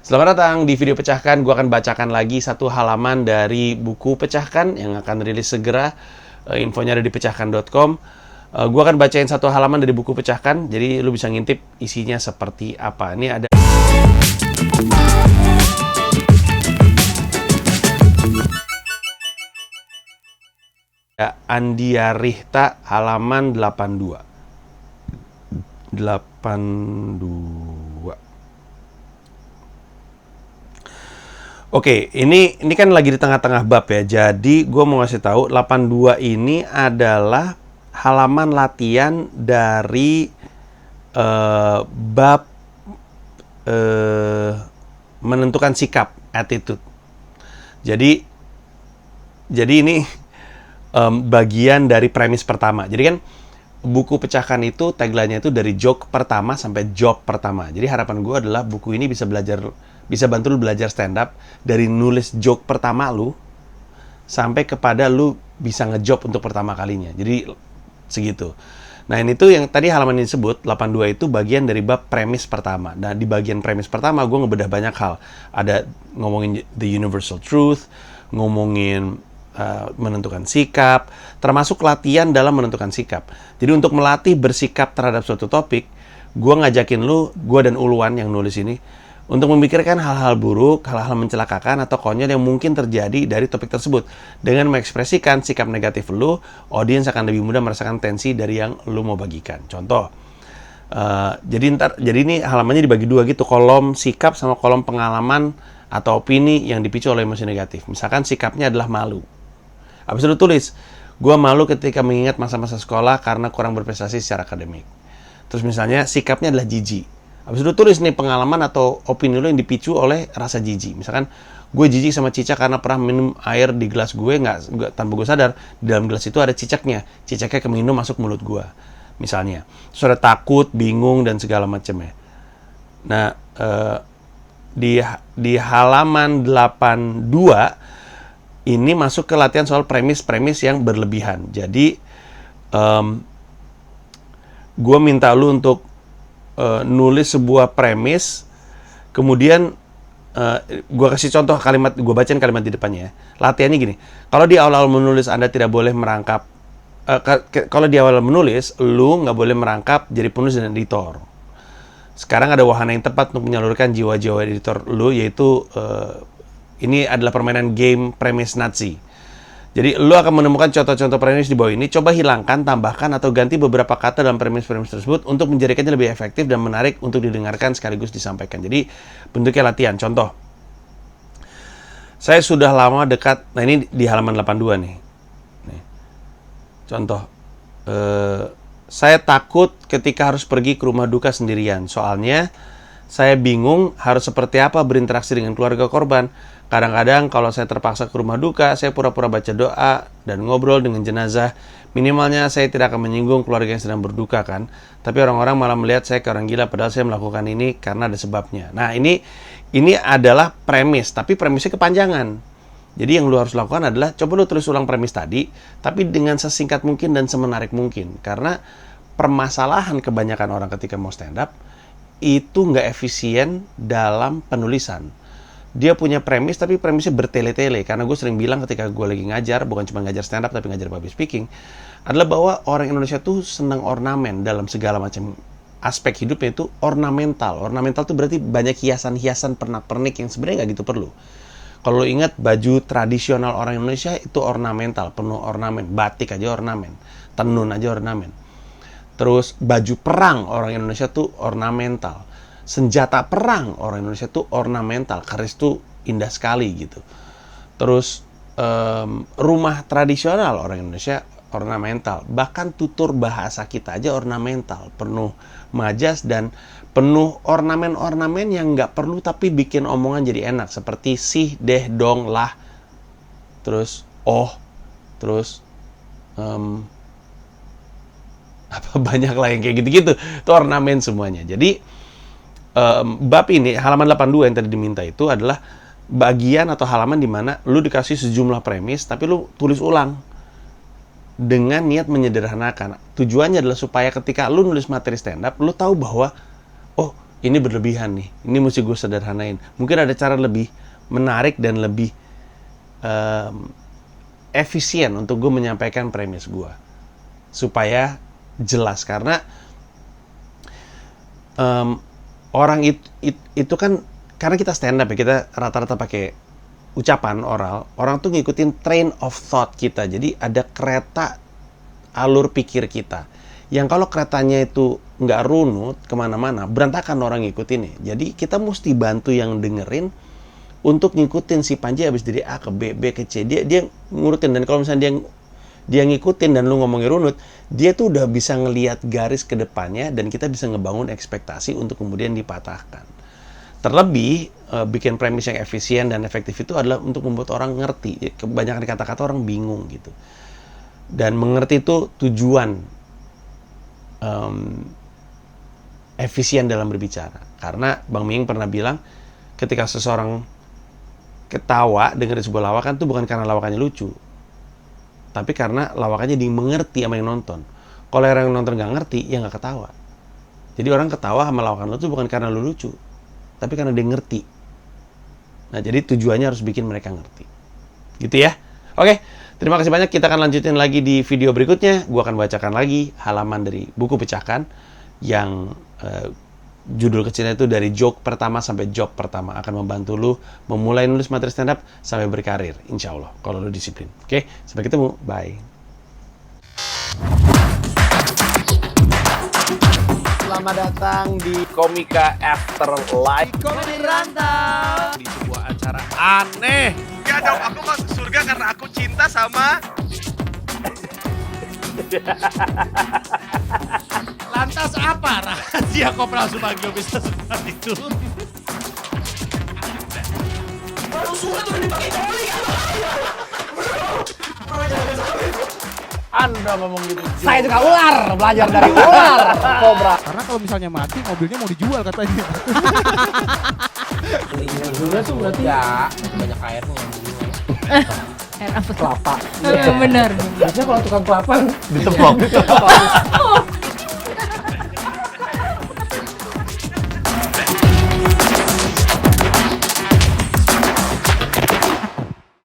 Selamat datang di video Pecahkan. Gue akan bacakan lagi satu halaman dari buku Pecahkan yang akan rilis segera. Infonya ada di pecahkan.com. Gue akan bacain satu halaman dari buku Pecahkan, jadi lu bisa ngintip isinya seperti apa. Ini ada Andia Rihta halaman 82. Oke, ini kan lagi di tengah-tengah bab ya. Jadi gue mau ngasih tahu 82 ini adalah halaman latihan dari bab menentukan sikap, attitude. Jadi ini bagian dari premis pertama. Jadi kan buku Pecahkan itu tagline-nya itu dari joke pertama sampai job pertama. Jadi harapan gue adalah buku ini bisa bantu lu belajar stand up dari nulis joke pertama lu sampai kepada lu bisa ngejob untuk pertama kalinya. Jadi segitu. Nah, ini tuh yang tadi halaman ini disebut 82 itu bagian dari bab premis pertama. Nah, di bagian premis pertama gue ngebedah banyak hal. Ada ngomongin the universal truth, ngomongin menentukan sikap, termasuk latihan dalam menentukan sikap. Jadi untuk melatih bersikap terhadap suatu topik, gue ngajakin lu, gue dan Uluan yang nulis ini, untuk memikirkan hal-hal buruk, hal-hal mencelakakan atau konyol yang mungkin terjadi dari topik tersebut. Dengan mengekspresikan sikap negatif lu, audiens akan lebih mudah merasakan tensi dari yang lu mau bagikan. Contoh, jadi ini halamannya dibagi dua gitu, kolom sikap sama kolom pengalaman atau opini yang dipicu oleh emosi negatif. Misalkan sikapnya adalah malu. Habis itu tulis, gue malu ketika mengingat masa-masa sekolah karena kurang berprestasi secara akademik. Terus misalnya sikapnya adalah jijik. Habis itu tulis nih pengalaman atau opini lo yang dipicu oleh rasa jijik. Misalkan, gue jijik sama cicak karena pernah minum air di gelas gue tanpa gue sadar, di dalam gelas itu ada cicaknya. Cicaknya keminum masuk mulut gue. Misalnya, terus ada takut, bingung, dan segala macamnya. Nah, di halaman 82 ini masuk ke latihan soal premis-premis yang berlebihan. Jadi gue minta lu untuk nulis sebuah premis, kemudian gue kasih contoh kalimat, gue bacain kalimat di depannya ya. Latihannya gini, kalau di awal menulis Anda tidak boleh merangkap, kalau di awal menulis lu nggak boleh merangkap jadi penulis dan editor. Sekarang ada wahana yang tepat untuk menyalurkan jiwa-jiwa editor lu, yaitu ini adalah permainan game premis Nazi. Jadi lu akan menemukan contoh-contoh premis di bawah ini. Coba hilangkan, tambahkan, atau ganti beberapa kata dalam premis-premis tersebut untuk menjadikannya lebih efektif dan menarik untuk didengarkan sekaligus disampaikan. Jadi bentuknya latihan. Contoh, saya sudah lama dekat. Nah, ini di halaman 82 nih. Contoh, saya takut ketika harus pergi ke rumah duka sendirian. Soalnya saya bingung harus seperti apa berinteraksi dengan keluarga korban. Kadang-kadang kalau saya terpaksa ke rumah duka, saya pura-pura baca doa dan ngobrol dengan jenazah. Minimalnya saya tidak akan menyinggung keluarga yang sedang berduka kan. Tapi orang-orang malah melihat saya kayak orang gila, padahal saya melakukan ini karena ada sebabnya. Nah, ini adalah premis, tapi premisnya kepanjangan. Jadi yang lu harus lakukan adalah coba lu tulis ulang premis tadi, tapi dengan sesingkat mungkin dan semenarik mungkin. Karena permasalahan kebanyakan orang ketika mau stand up itu nggak efisien dalam penulisan. Dia punya premis, tapi premisnya bertele-tele. Karena gue sering bilang ketika gue lagi ngajar, bukan cuma ngajar stand up, tapi ngajar public speaking, adalah bahwa orang Indonesia tuh senang ornamen dalam segala macam aspek hidupnya. Itu ornamental. Ornamental tuh berarti banyak hiasan-hiasan pernak-pernik yang sebenarnya nggak gitu perlu. Kalau lo ingat, baju tradisional orang Indonesia itu ornamental, penuh ornamen. Batik aja ornamen, tenun aja ornamen. Terus baju perang orang Indonesia tuh ornamental. Senjata perang orang Indonesia tuh ornamental, keris tuh indah sekali gitu. Terus rumah tradisional orang Indonesia ornamental. Bahkan tutur bahasa kita aja ornamental, penuh majas dan penuh ornamen-ornamen yang nggak perlu tapi bikin omongan jadi enak. Seperti sih, deh, dong, lah, terus oh, terus banyak lah yang kayak gitu-gitu. Itu ornamen semuanya. Jadi bab ini, halaman 82 yang tadi diminta itu adalah bagian atau halaman di mana lu dikasih sejumlah premis, tapi lu tulis ulang dengan niat menyederhanakan. Tujuannya adalah supaya ketika lu nulis materi stand up, lu tahu bahwa, oh, ini berlebihan nih, ini mesti gue sederhanain. Mungkin ada cara lebih menarik dan lebih efisien untuk gue menyampaikan premis gue supaya jelas. Karena orang itu kan, karena kita stand up ya, kita rata-rata pakai ucapan oral, orang tuh ngikutin train of thought kita. Jadi ada kereta alur pikir kita, yang kalau keretanya itu nggak runut kemana-mana, berantakan orang ngikutinnya. Jadi kita mesti bantu yang dengerin untuk ngikutin si Panji habis dari A ke B, B ke C. Dia ngurutin, dan kalau misalnya dia ngikutin dan lu ngomongin runut, dia tuh udah bisa ngelihat garis ke depannya, dan kita bisa ngebangun ekspektasi untuk kemudian dipatahkan. Terlebih, bikin premis yang efisien dan efektif itu adalah untuk membuat orang ngerti. Kebanyakan kata-kata orang bingung gitu. Dan mengerti itu tujuan efisien dalam berbicara. Karena Bang Ming pernah bilang, ketika seseorang ketawa dengerin sebuah lawakan itu bukan karena lawakannya lucu, tapi karena lawakannya dimengerti sama yang nonton. Kalau orang yang nonton nggak ngerti, ya nggak ketawa. Jadi orang ketawa sama lawakan lu itu bukan karena lu lucu, tapi karena dia ngerti. Nah, jadi tujuannya harus bikin mereka ngerti. Gitu ya. Oke, terima kasih banyak. Kita akan lanjutin lagi di video berikutnya. Gua akan bacakan lagi halaman dari buku pecahkan yang judul kecilnya itu dari joke pertama sampai joke pertama. Akan membantu lu memulai nulis materi stand up sampai berkarir, insya Allah, kalau lu disiplin. Oke, sampai ketemu. Bye. Selamat datang di Komika Afterlife. Komedi Rantau. Di sebuah acara aneh. Ya dong, aku masuk surga karena aku cinta sama Lantas apa rahasia Kopral Sumagio bisa seperti itu? Anda ngomong gitu. Saya juga ular, belajar dari ular. Kobra. Karena kalau misalnya mati, mobilnya mau dijual katanya. Dulunya tuh berarti ya banyak airnya. Air apa? Kelapa. Benar. Biasanya kalau tukang kelapa Ditepok.